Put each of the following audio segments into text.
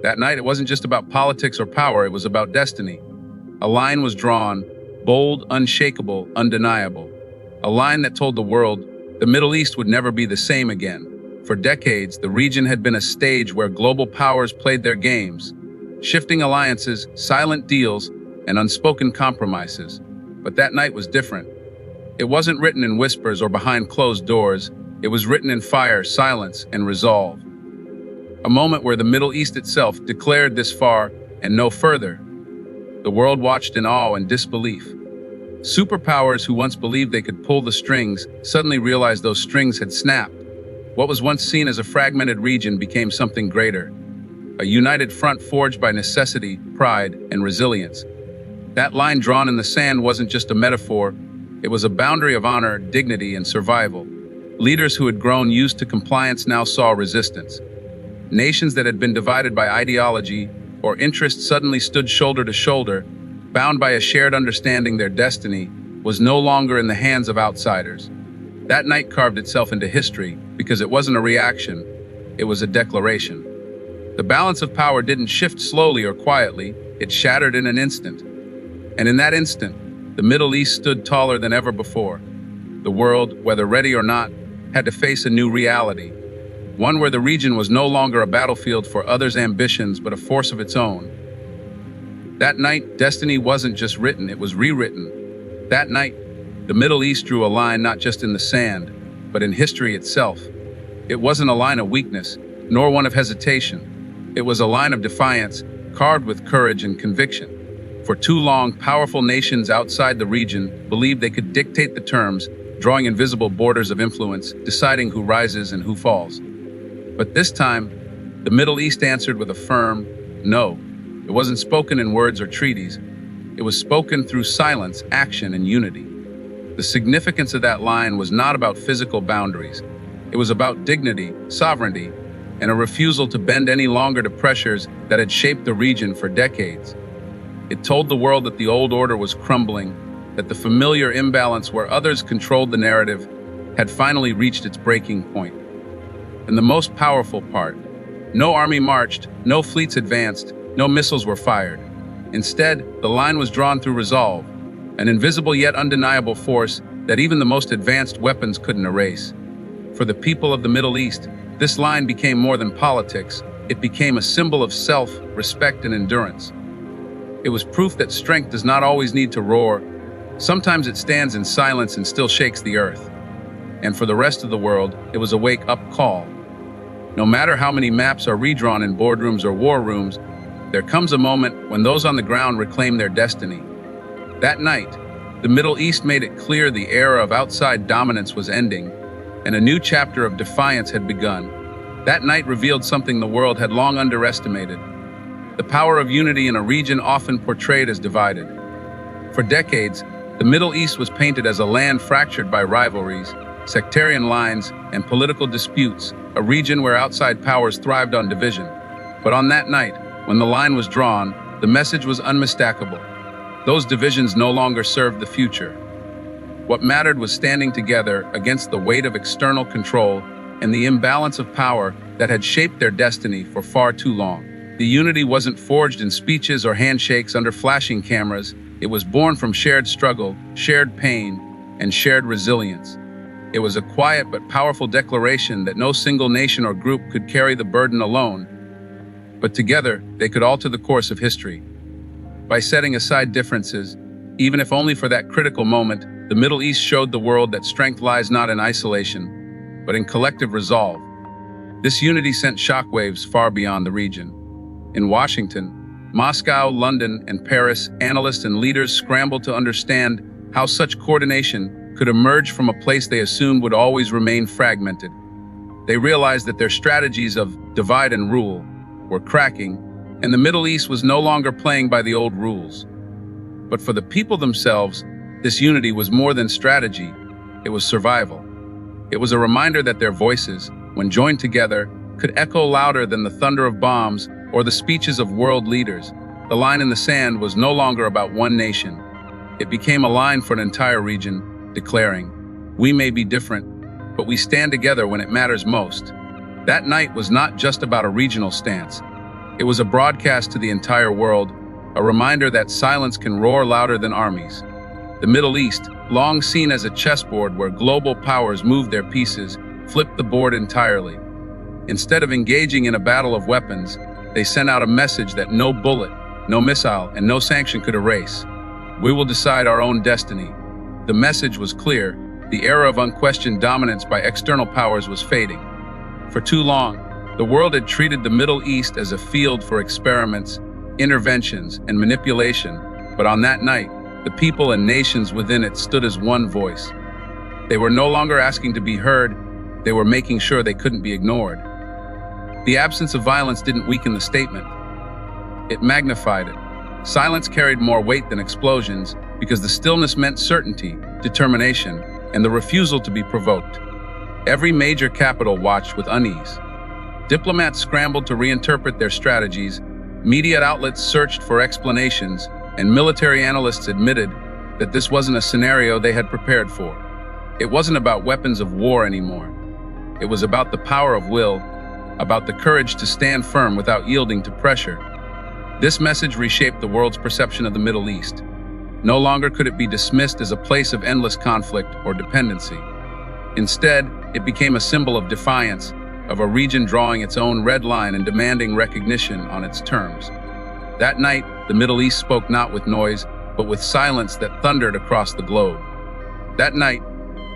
That night, it wasn't just about politics or power, it was about destiny. A line was drawn, bold, unshakable, undeniable. A line that told the world the Middle East would never be the same again. For decades, the region had been a stage where global powers played their games, shifting alliances, silent deals, and unspoken compromises. But that night was different. It wasn't written in whispers or behind closed doors. It was written in fire, silence, and resolve. A moment where the Middle East itself declared this far and no further. The world watched in awe and disbelief. Superpowers who once believed they could pull the strings suddenly realized those strings had snapped. What was once seen as a fragmented region became something greater. A united front forged by necessity, pride, and resilience. That line drawn in the sand wasn't just a metaphor, it was a boundary of honor, dignity, and survival. Leaders who had grown used to compliance now saw resistance. Nations that had been divided by ideology or interest suddenly stood shoulder to shoulder, bound by a shared understanding their destiny was no longer in the hands of outsiders. That night carved itself into history because it wasn't a reaction, it was a declaration. The balance of power didn't shift slowly or quietly, it shattered in an instant. And in that instant, the Middle East stood taller than ever before. The world, whether ready or not, had to face a new reality. One where the region was no longer a battlefield for others' ambitions, but a force of its own. That night, destiny wasn't just written, it was rewritten. That night, the Middle East drew a line not just in the sand, but in history itself. It wasn't a line of weakness, nor one of hesitation. It was a line of defiance, carved with courage and conviction. For too long, powerful nations outside the region believed they could dictate the terms, drawing invisible borders of influence, deciding who rises and who falls. But this time, the Middle East answered with a firm no. It wasn't spoken in words or treaties. It was spoken through silence, action, and unity. The significance of that line was not about physical boundaries. It was about dignity, sovereignty, and a refusal to bend any longer to pressures that had shaped the region for decades. It told the world that the old order was crumbling, that the familiar imbalance where others controlled the narrative had finally reached its breaking point. And the most powerful part, no army marched, no fleets advanced, no missiles were fired. Instead, the line was drawn through resolve, an invisible yet undeniable force that even the most advanced weapons couldn't erase. For the people of the Middle East, this line became more than politics. It became a symbol of self, respect, and endurance. It was proof that strength does not always need to roar. Sometimes it stands in silence and still shakes the earth. And for the rest of the world, it was a wake-up call. No matter how many maps are redrawn in boardrooms or war rooms, there comes a moment when those on the ground reclaim their destiny. That night, the Middle East made it clear the era of outside dominance was ending, and a new chapter of defiance had begun. That night revealed something the world had long underestimated: the power of unity in a region often portrayed as divided. For decades, the Middle East was painted as a land fractured by rivalries, sectarian lines, and political disputes, a region where outside powers thrived on division. But on that night, when the line was drawn, the message was unmistakable. Those divisions no longer served the future. What mattered was standing together against the weight of external control and the imbalance of power that had shaped their destiny for far too long. The unity wasn't forged in speeches or handshakes under flashing cameras. It was born from shared struggle, shared pain, and shared resilience. It was a quiet but powerful declaration that no single nation or group could carry the burden alone. But together, they could alter the course of history. By setting aside differences, even if only for that critical moment, the Middle East showed the world that strength lies not in isolation, but in collective resolve. This unity sent shockwaves far beyond the region. In Washington, Moscow, London, and Paris, analysts and leaders scrambled to understand how such coordination could emerge from a place they assumed would always remain fragmented. They realized that their strategies of divide and rule were cracking, and the Middle East was no longer playing by the old rules. But for the people themselves, this unity was more than strategy, it was survival. It was a reminder that their voices, when joined together, could echo louder than the thunder of bombs or the speeches of world leaders. The line in the sand was no longer about one nation. It became a line for an entire region, declaring, "We may be different, but we stand together when it matters most." That night was not just about a regional stance. It was a broadcast to the entire world, a reminder that silence can roar louder than armies. The Middle East, long seen as a chessboard where global powers moved their pieces, flipped the board entirely. Instead of engaging in a battle of weapons, they sent out a message that no bullet, no missile, and no sanction could erase. We will decide our own destiny. The message was clear. The era of unquestioned dominance by external powers was fading. For too long, the world had treated the Middle East as a field for experiments, interventions, and manipulation, but on that night, the people and nations within it stood as one voice. They were no longer asking to be heard, they were making sure they couldn't be ignored. The absence of violence didn't weaken the statement. It magnified it. Silence carried more weight than explosions because the stillness meant certainty, determination, and the refusal to be provoked. Every major capital watched with unease. Diplomats scrambled to reinterpret their strategies, media outlets searched for explanations, and military analysts admitted that this wasn't a scenario they had prepared for. It wasn't about weapons of war anymore. It was about the power of will, about the courage to stand firm without yielding to pressure. This message reshaped the world's perception of the Middle East. No longer could it be dismissed as a place of endless conflict or dependency. Instead, it became a symbol of defiance, of a region drawing its own red line and demanding recognition on its terms. That night, the Middle East spoke not with noise, but with silence that thundered across the globe. That night,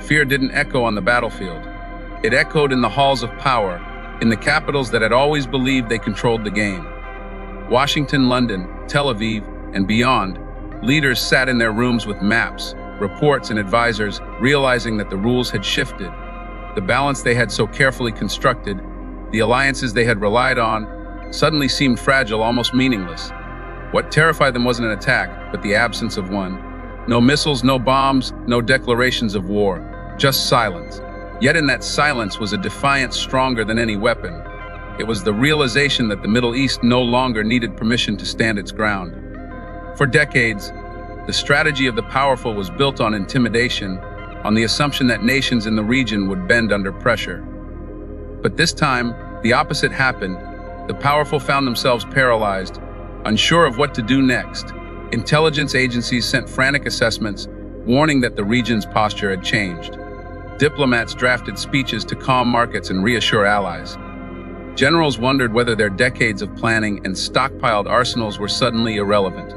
fear didn't echo on the battlefield. It echoed in the halls of power, in the capitals that had always believed they controlled the game. Washington, London, Tel Aviv, and beyond, leaders sat in their rooms with maps, reports, and advisors, realizing that the rules had shifted. The balance they had so carefully constructed, the alliances they had relied on, suddenly seemed fragile, almost meaningless. What terrified them wasn't an attack, but the absence of one. No missiles, no bombs, no declarations of war, just silence. Yet in that silence was a defiance stronger than any weapon. It was the realization that the Middle East no longer needed permission to stand its ground. For decades, the strategy of the powerful was built on intimidation, on the assumption that nations in the region would bend under pressure. But this time, the opposite happened. The powerful found themselves paralyzed, unsure of what to do next. Intelligence agencies sent frantic assessments, warning that the region's posture had changed. Diplomats drafted speeches to calm markets and reassure allies. Generals wondered whether their decades of planning and stockpiled arsenals were suddenly irrelevant.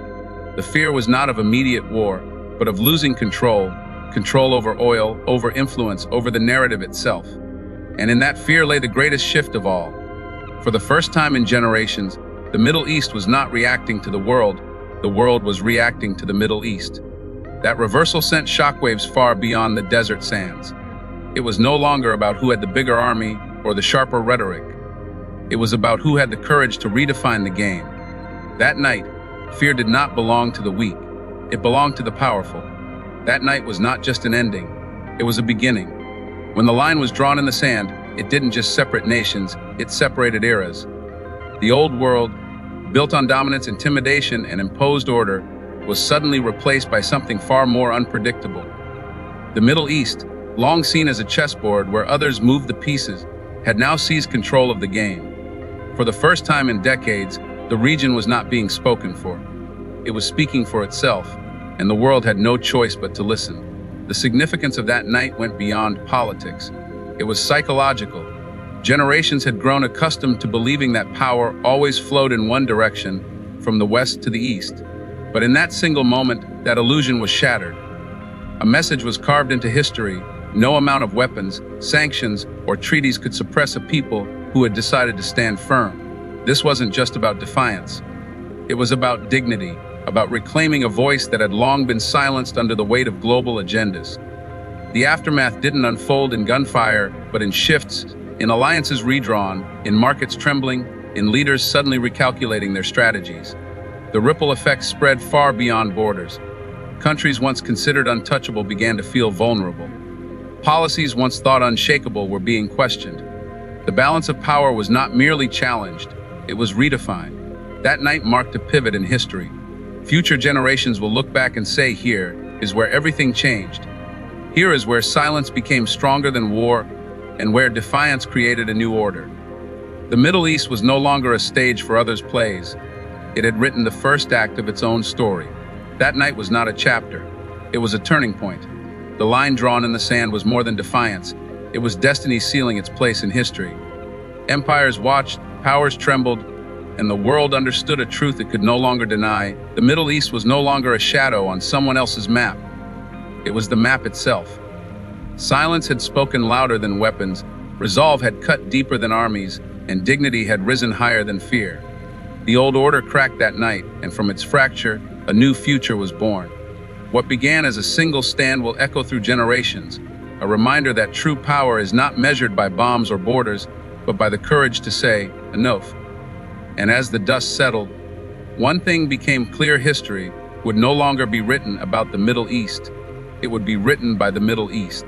The fear was not of immediate war, but of losing control over oil, over influence, over the narrative itself. And in that fear lay the greatest shift of all. For the first time in generations, the Middle East was not reacting to the world was reacting to the Middle East. That reversal sent shockwaves far beyond the desert sands. It was no longer about who had the bigger army or the sharper rhetoric. It was about who had the courage to redefine the game. That night, fear did not belong to the weak. It belonged to the powerful. That night was not just an ending. It was a beginning. When the line was drawn in the sand, it didn't just separate nations, it separated eras. The old world, built on dominance, intimidation, and imposed order, was suddenly replaced by something far more unpredictable. The Middle East, long seen as a chessboard where others moved the pieces, had now seized control of the game. For the first time in decades, the region was not being spoken for. It was speaking for itself, and the world had no choice but to listen. The significance of that night went beyond politics. It was psychological. Generations had grown accustomed to believing that power always flowed in one direction, from the west to the east. But in that single moment, that illusion was shattered. A message was carved into history. No amount of weapons, sanctions, or treaties could suppress a people who had decided to stand firm. This wasn't just about defiance. It was about dignity, about reclaiming a voice that had long been silenced under the weight of global agendas. The aftermath didn't unfold in gunfire, but in shifts, in alliances redrawn, in markets trembling, in leaders suddenly recalculating their strategies. The ripple effects spread far beyond borders. Countries once considered untouchable began to feel vulnerable. Policies once thought unshakable were being questioned. The balance of power was not merely challenged, it was redefined. That night marked a pivot in history. Future generations will look back and say, here is where everything changed. Here is where silence became stronger than war, and where defiance created a new order. The Middle East was no longer a stage for others' plays. It had written the first act of its own story. That night was not a chapter. It was a turning point. The line drawn in the sand was more than defiance. It was destiny sealing its place in history. Empires watched, powers trembled, and the world understood a truth it could no longer deny. The Middle East was no longer a shadow on someone else's map. It was the map itself. Silence had spoken louder than weapons, resolve had cut deeper than armies, and dignity had risen higher than fear. The old order cracked that night, and from its fracture, a new future was born. What began as a single stand will echo through generations, a reminder that true power is not measured by bombs or borders, but by the courage to say, enough. And as the dust settled, one thing became clear: history would no longer be written about the Middle East. It would be written by the Middle East.